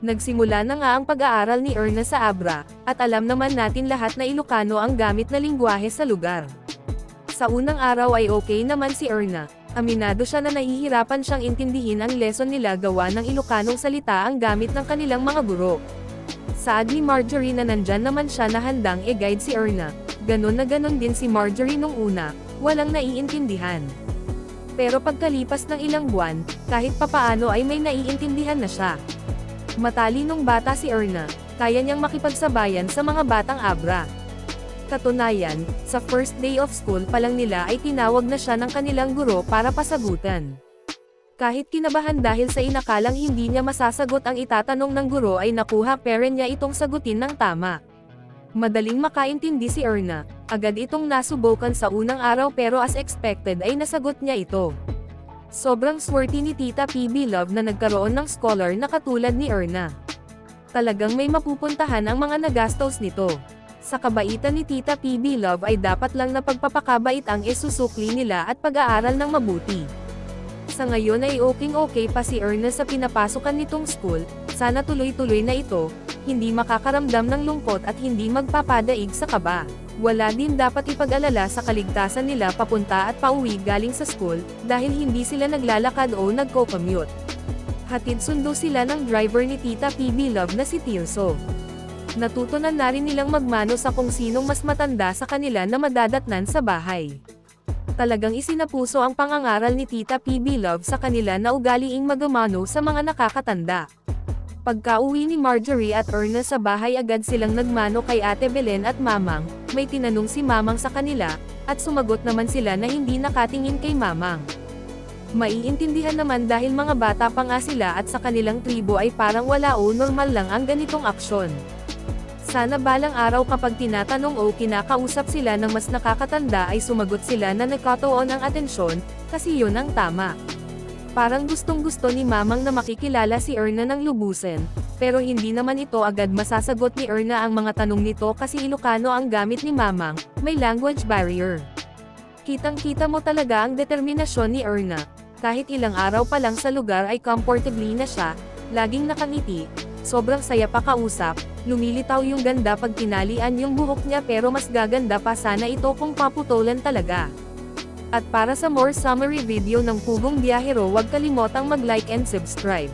Nagsimula na nga ang pag-aaral ni Erna sa Abra, at alam naman natin lahat na Ilocano ang gamit na lingwahe sa lugar. Sa unang araw ay okay naman si Erna, aminado siya na nahihirapan siyang intindihin ang lesson nila gawa ng Ilocanong salita ang gamit ng kanilang mga guro. Saad ni Marjorie na nandyan naman siya na handang e-guide si Erna, ganon na ganon din si Marjorie nung una, walang naiintindihan. Pero pagkalipas ng ilang buwan, kahit papaano ay may naiintindihan na siya. Matalinong bata si Erna, kaya niyang makipagsabayan sa mga batang Abra. Katunayan, sa first day of school pa lang nila ay tinawag na siya ng kanilang guro para pasagutan. Kahit kinabahan dahil sa inakalang hindi niya masasagot ang itatanong ng guro ay nakuha peren niya itong sagutin ng tama. Madaling makaintindi si Erna, agad itong nasubukan sa unang araw pero as expected ay nasagot niya ito. Sobrang swerte ni Tita PB Love na nagkaroon ng scholar na katulad ni Erna. Talagang may mapupuntahan ang mga nagastos nito. Sa kabaitan ni Tita PB Love ay dapat lang na pagpapakabait ang isusukli nila at pag-aaral ng mabuti. Sa ngayon ay okay pa si Erna sa pinapasukan nitong school, sana tuloy-tuloy na ito, hindi makakaramdam ng lungkot at hindi magpapadaig sa kaba. Wala din dapat ipag-alala sa kaligtasan nila papunta at pauwi galing sa school, dahil hindi sila naglalakad o nagko-commute. Hatid sundo sila ng driver ni Tita PB Love na si Tirso. Natutunan na rin nilang magmano sa kung sinong mas matanda sa kanila na madadatnan sa bahay. Talagang isinapuso ang pangangaral ni Tita PB Love sa kanila na ugaliing magmano sa mga nakakatanda. Pagka-uwi ni Marjorie at Erna sa bahay agad silang nagmano kay Ate Belen at Mamang, may tinanong si Mamang sa kanila, at sumagot naman sila na hindi nakatingin kay Mamang. Maiintindihan naman dahil mga bata pa nga sila at sa kanilang tribo ay parang wala o normal lang ang ganitong aksyon. Sana balang araw kapag tinatanong o kinakausap sila ng mas nakakatanda ay sumagot sila na nagkataon ang atensyon, kasi yun ang tama. Parang gustong-gusto ni Mamang na makikilala si Erna ng lubusin, pero hindi naman ito agad masasagot ni Erna ang mga tanong nito kasi Ilocano ang gamit ni Mamang, may language barrier. Kitang-kita mo talaga ang determinasyon ni Erna, kahit ilang araw pa lang sa lugar ay comfortably na siya, laging nakangiti, sobrang saya pa kausap, lumilitaw yung ganda pag tinalian yung buhok niya pero mas gaganda pa sana ito kung paputulan talaga. At para sa more summary video ng Pugong Biyahero huwag kalimotang mag-like and subscribe.